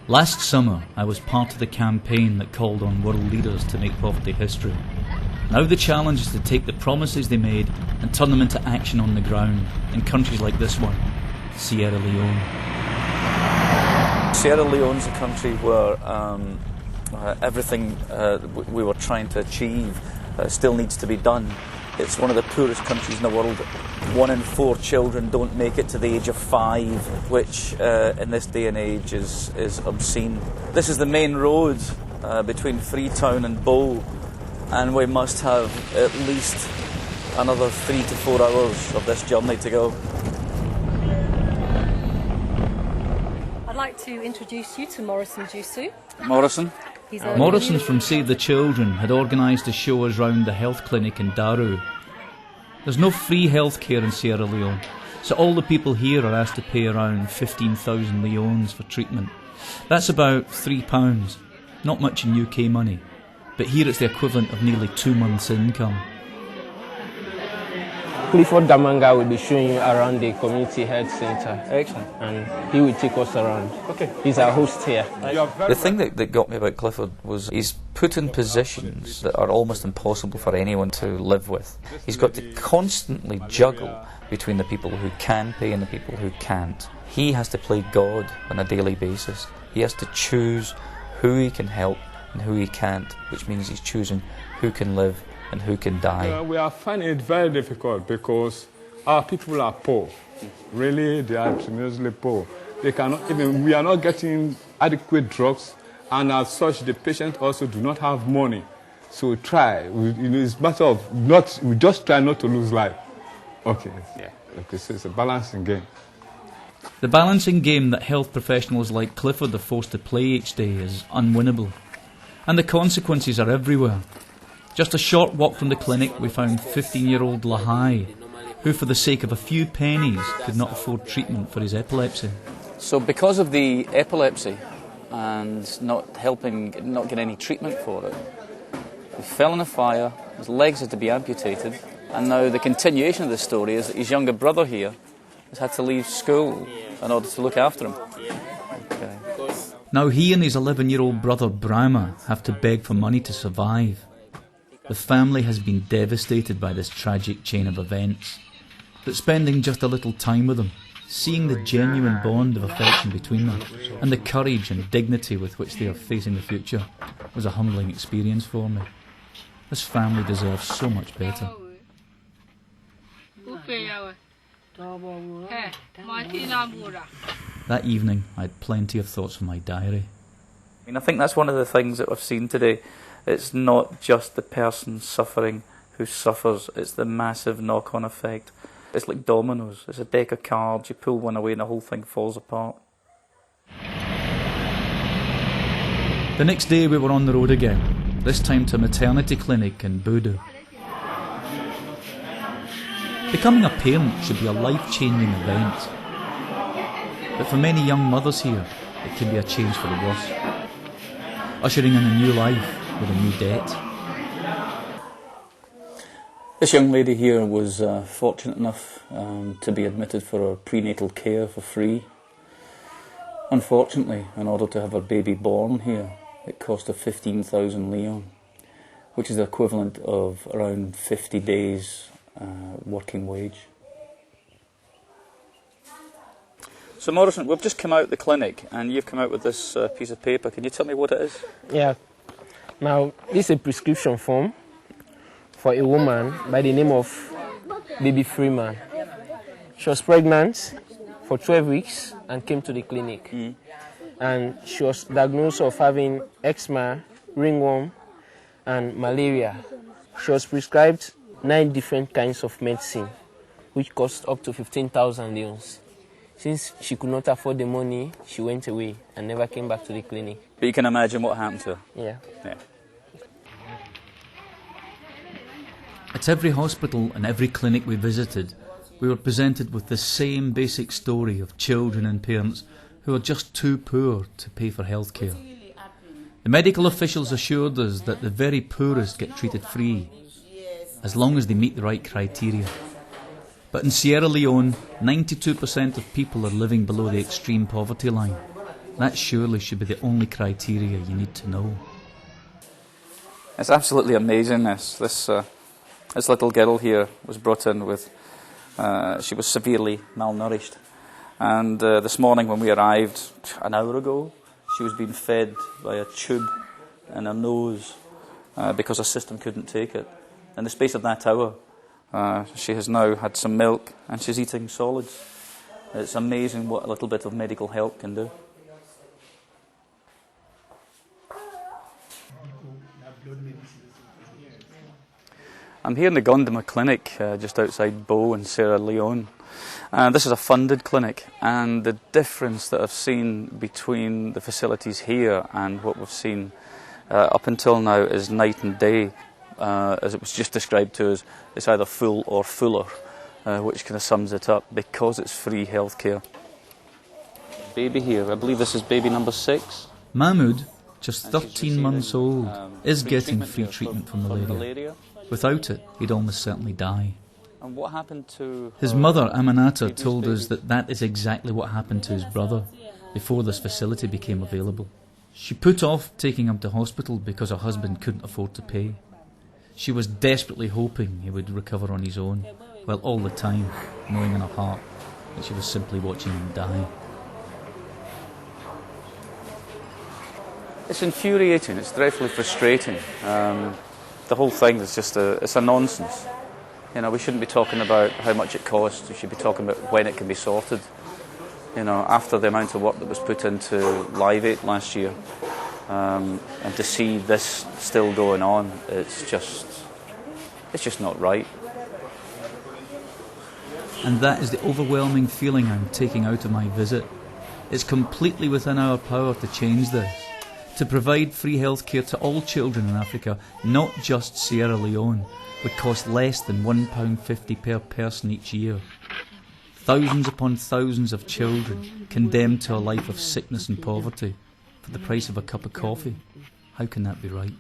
Last summer, I was part of the campaign that called on world leaders to make poverty history. Now the challenge is to take the promises they made and turn them into action on the ground in countries like this one, Sierra Leone. Sierra Leone's a country where everything we were trying to achieve still needs to be done. It's one of the poorest countries in the world. 1 in 4 children don't make it to the age of 5, which in this day and age is obscene. This is the main road between Freetown and Bow, and we must have at least another 3 to 4 hours of this journey to go. I'd like to introduce you to Morrison Jusu. Morrison? Morrison from Save the Children had organised to show us round the health clinic in Daru. There's no free healthcare in Sierra Leone, so all the people here are asked to pay around 15,000 leones for treatment. That's about £3, not much in UK money, but here it's the equivalent of nearly 2 months' income. Clifford Damanga will be showing you around the community health centre. Excellent. And he will take us around. Okay. He's our host here. The thing that got me about Clifford was he's put in positions that are almost impossible for anyone to live with. He's got to constantly juggle between the people who can pay and the people who can't. He has to play God on a daily basis. He has to choose who he can help and who he can't, which means he's choosing who can live and who can die. We are finding it very difficult because our people are poor. Really, they are tremendously poor. They cannot even, we are not getting adequate drugs, and as such, the patients also do not have money. So try. It's a matter of we just try not to lose life. Okay. Yeah. Okay, so it's a balancing game. The balancing game that health professionals like Clifford are forced to play each day is unwinnable. And the consequences are everywhere. Just a short walk from the clinic, we found 15-year-old Lahai, who for the sake of a few pennies could not afford treatment for his epilepsy. So because of the epilepsy and not getting any treatment for it, he fell in a fire, his legs had to be amputated, and now the continuation of the story is that his younger brother here has had to leave school in order to look after him. Okay. Now he and his 11-year-old brother Brahma have to beg for money to survive. The family has been devastated by this tragic chain of events, but spending just a little time with them, seeing the genuine bond of affection between them, and the courage and dignity with which they are facing the future, was a humbling experience for me. This family deserves so much better. That evening, I had plenty of thoughts for my diary. I think that's one of the things that we've seen today. It's not just the person suffering who suffers, it's the massive knock-on effect. It's like dominoes. It's a deck of cards, you pull one away and the whole thing falls apart. The next day we were on the road again, this time to a maternity clinic in Bodo. Becoming a parent should be a life-changing event. But for many young mothers here, it can be a change for the worse. Ushering in a new life with a new debt. This young lady here was fortunate enough to be admitted for her prenatal care for free. Unfortunately, in order to have her baby born here, it cost her 15,000 leon, which is the equivalent of around 50 days working wage. So Morrison, we've just come out the clinic and you've come out with this piece of paper. Can you tell me what it is? Yeah. Now, this is a prescription form for a woman by the name of Baby Freeman. She was pregnant for 12 weeks and came to the clinic. And she was diagnosed of having eczema, ringworm, and malaria. She was prescribed 9 different kinds of medicine, which cost up to 15,000 leons. Since she could not afford the money, she went away and never came back to the clinic. But you can imagine what happened to her. Yeah. At every hospital and every clinic we visited, we were presented with the same basic story of children and parents who are just too poor to pay for healthcare. The medical officials assured us that the very poorest get treated free, as long as they meet the right criteria. But in Sierra Leone, 92% of people are living below the extreme poverty line. That surely should be the only criteria you need to know. It's absolutely amazing. This little girl here was brought in with, she was severely malnourished. And this morning when we arrived, an hour ago, she was being fed by a tube in her nose because her system couldn't take it. In the space of that hour, she has now had some milk and she's eating solids. It's amazing what a little bit of medical help can do. I'm here in the Gondima Clinic, just outside Bo in Sierra Leone. This is a funded clinic, and the difference that I've seen between the facilities here and what we've seen up until now is night and day. As it was just described to us, it's either full or fuller, which kind of sums it up, because it's free healthcare. Baby here, I believe this is baby number 6. Mahmoud, just 13 months old, is getting free treatment for malaria. Without it, he'd almost certainly die. And what happened to his mother, Aminata, told us that that is exactly what happened to his brother before this facility became available. She put off taking him to hospital because her husband couldn't afford to pay. She was desperately hoping he would recover on his own, while all the time knowing in her heart that she was simply watching him die. It's infuriating, it's dreadfully frustrating. The whole thing is just it's a nonsense. You know, we shouldn't be talking about how much it costs, we should be talking about when it can be sorted. You know, after the amount of work that was put into Live 8 last year, and to see this still going on, it's just not right. And that is the overwhelming feeling I'm taking out of my visit. It's completely within our power to change this, to provide free healthcare to all children in Africa, not just Sierra Leone, would cost less than £1.50 per person each year. Thousands upon thousands of children condemned to a life of sickness and poverty for the price of a cup of coffee. How can that be right?